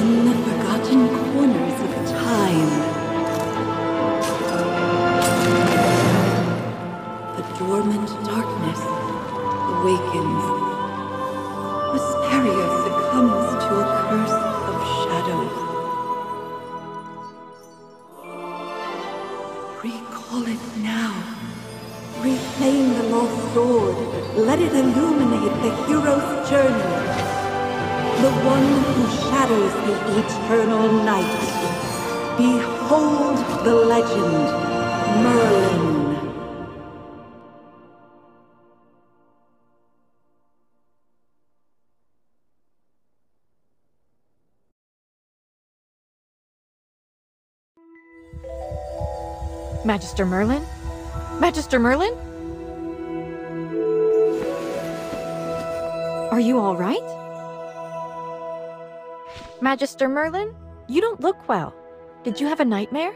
In the forgotten corners of time, the dormant darkness awakens. Vesperia succumbs to a curse of shadows. Recall it now. Reclaim the lost sword. Let it illuminate the hero's journey. The one who shadows the eternal night. Behold the legend, Merlin. Magister Merlin? Magister Merlin? Are you all right? Magister Merlin? You don't look well. Did you have a nightmare?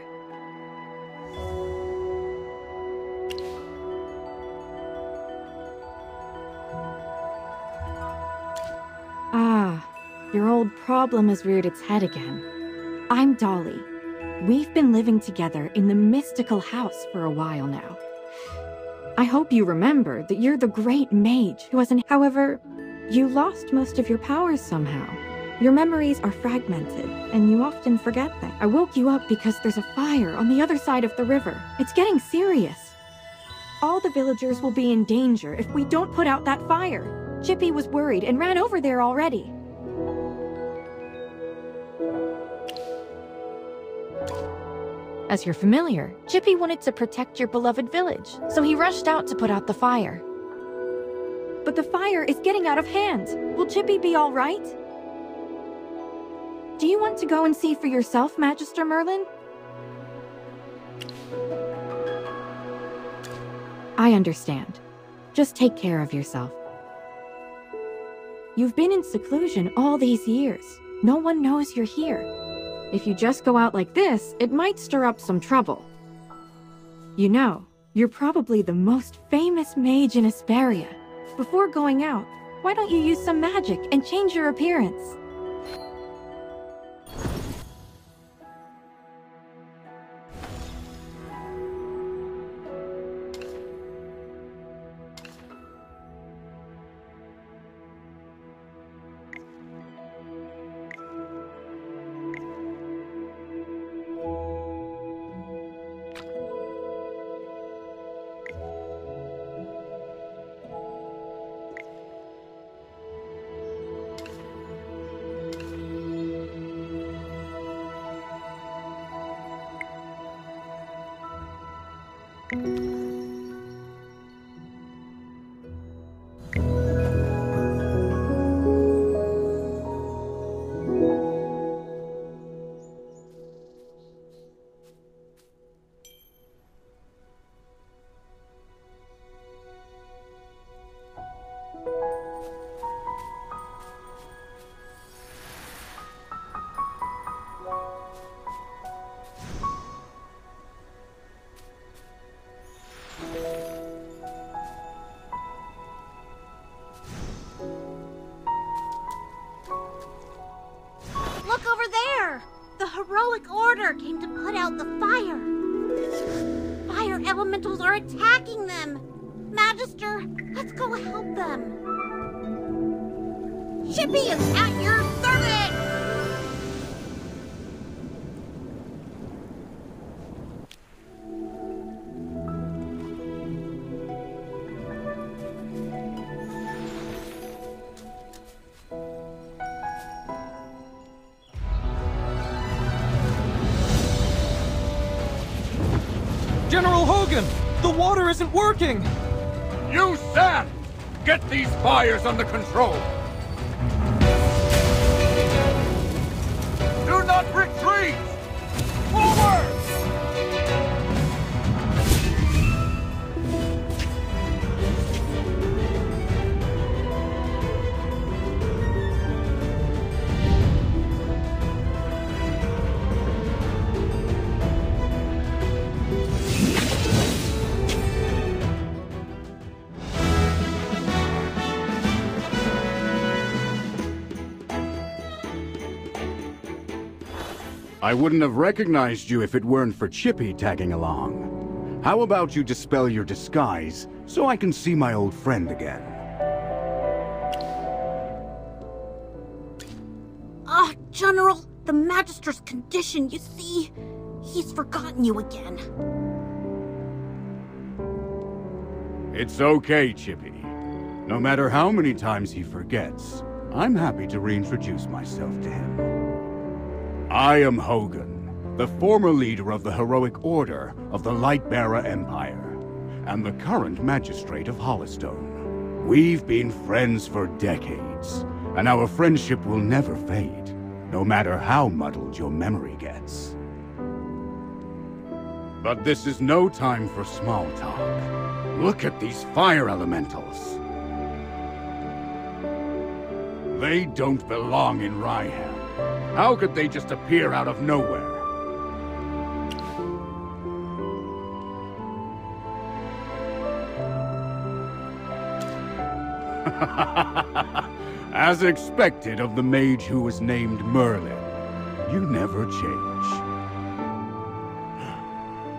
Ah, your old problem has reared its head again. I'm Dolly. We've been living together in the mystical house for a while now. I hope you remember that you're the great mage who has However, you lost most of your powers somehow. Your memories are fragmented, and you often forget them. I woke you up because there's a fire on the other side of the river. It's getting serious. All the villagers will be in danger if we don't put out that fire. Chippy was worried and ran over there already. As you're familiar, Chippy wanted to protect your beloved village, so he rushed out to put out the fire. But the fire is getting out of hand. Will Chippy be all right? Do you want to go and see for yourself, Magister Merlin? I understand. Just take care of yourself. You've been in seclusion all these years. No one knows you're here. If you just go out like this, it might stir up some trouble. You know, you're probably the most famous mage in Vesperia. Before going out, why don't you use some magic and change your appearance? Look over there! The heroic order came to put out the fire. Fire elementals are attacking them. Magister, let's go help them. Chippy is at your service! General Hogan! The water isn't working! You Sam! Get these fires under control! Do not retreat! Forward! I wouldn't have recognized you if it weren't for Chippy tagging along. How about you dispel your disguise so I can see my old friend again? General, the Magister's condition, you see, he's forgotten you again. It's okay, Chippy. No matter how many times he forgets, I'm happy to reintroduce myself to him. I am Hogan, the former leader of the heroic order of the Lightbearer Empire, and the current magistrate of Hollowstone. We've been friends for decades, and our friendship will never fade, no matter how muddled your memory gets. But this is no time for small talk. Look at these fire elementals. They don't belong in Ryham. How could they just appear out of nowhere? As expected of the mage who was named Merlin, you never change.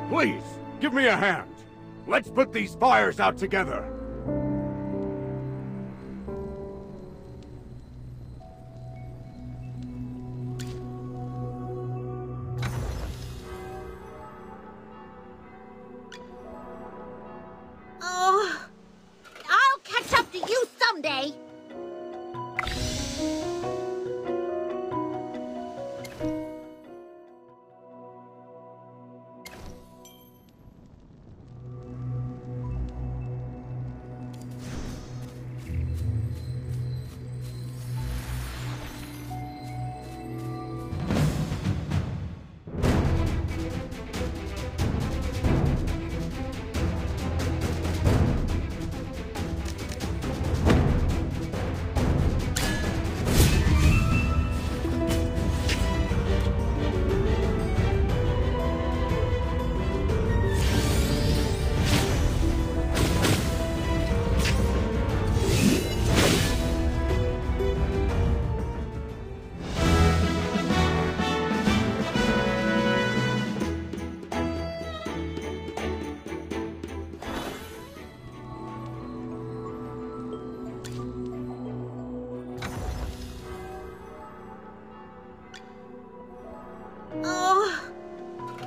Please, give me a hand. Let's put these fires out together. I'll catch up to you someday.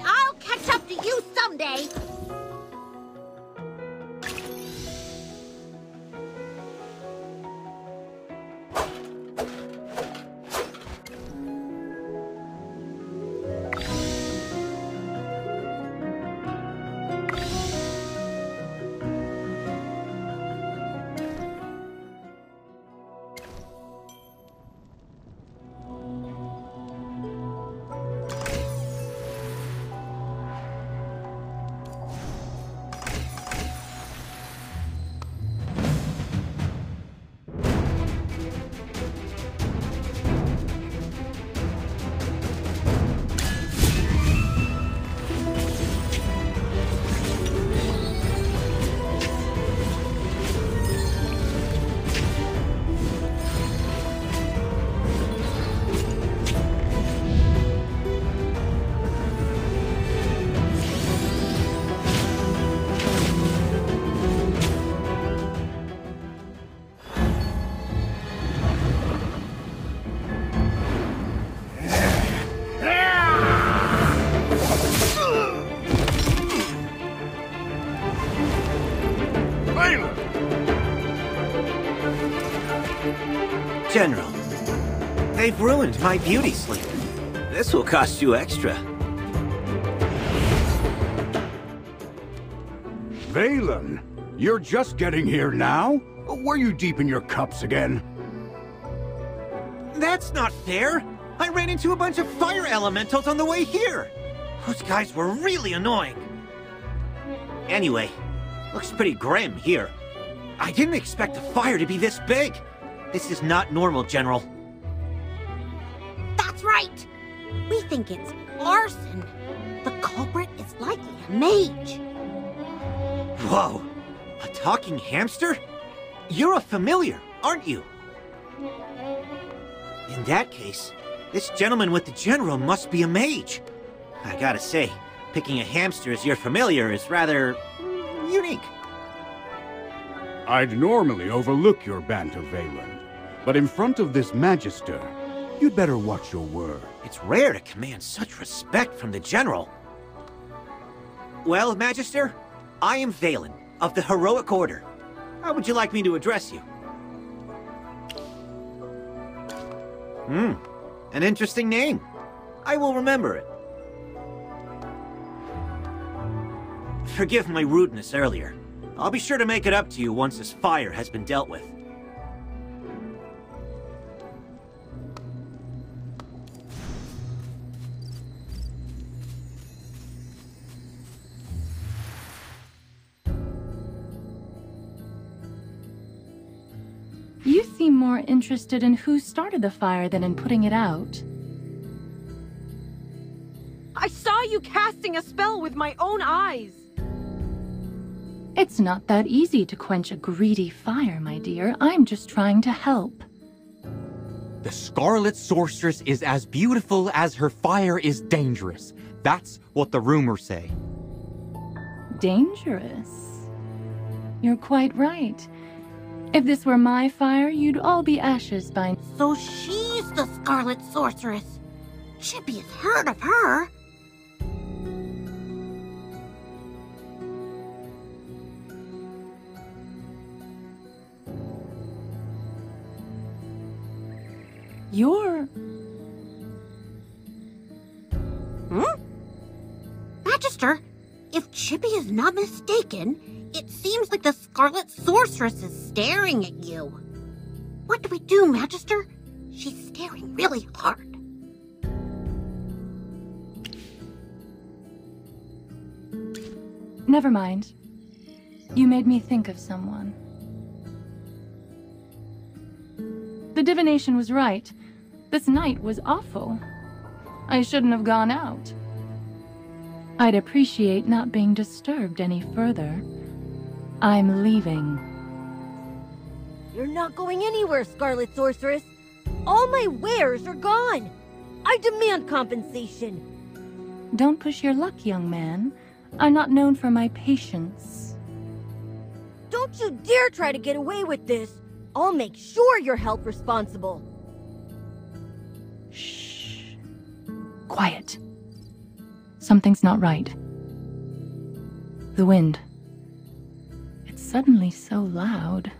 I'll catch up to you someday. General, they've ruined my beauty sleep. This will cost you extra. Valen, you're just getting here now? Were you deep in your cups again? That's not fair! I ran into a bunch of fire elementals on the way here! Those guys were really annoying. Anyway, looks pretty grim here. I didn't expect the fire to be this big. This is not normal, General. That's right. We think it's arson. The culprit is likely a mage. Whoa! A talking hamster? You're a familiar, aren't you? In that case, This gentleman with the general must be a mage. I gotta say, picking a hamster as your familiar is rather unique. I'd normally overlook your banter, Valen, but in front of this Magister, you'd better watch your word. It's rare to command such respect from the general. Well, Magister, I am Valen, of the Heroic Order. How would you like me to address you? An interesting name. I will remember it. Forgive my rudeness earlier. I'll be sure to make it up to you once this fire has been dealt with. You seem more interested in who started the fire than in putting it out. I saw you casting a spell with my own eyes. It's not that easy to quench a greedy fire, my dear. I'm just trying to help. The Scarlet Sorceress is as beautiful as her fire is dangerous. That's what the rumors say. Dangerous? You're quite right. If this were my fire, you'd all be ashes by now. So she's the Scarlet Sorceress. Chippy has heard of her. You're... Magister, if Chippy is not mistaken, it seems like the Scarlet Sorceress is staring at you. What do we do, Magister? She's staring really hard. Never mind. You made me think of someone. The divination was right. This night was awful. I shouldn't have gone out. I'd appreciate not being disturbed any further. I'm leaving. You're not going anywhere, Scarlet Sorceress. All my wares are gone. I demand compensation. Don't push your luck, young man. I'm not known for my patience. Don't you dare try to get away with this. I'll make sure you're held responsible. Shh. Quiet. Something's not right. The wind. It's suddenly so loud.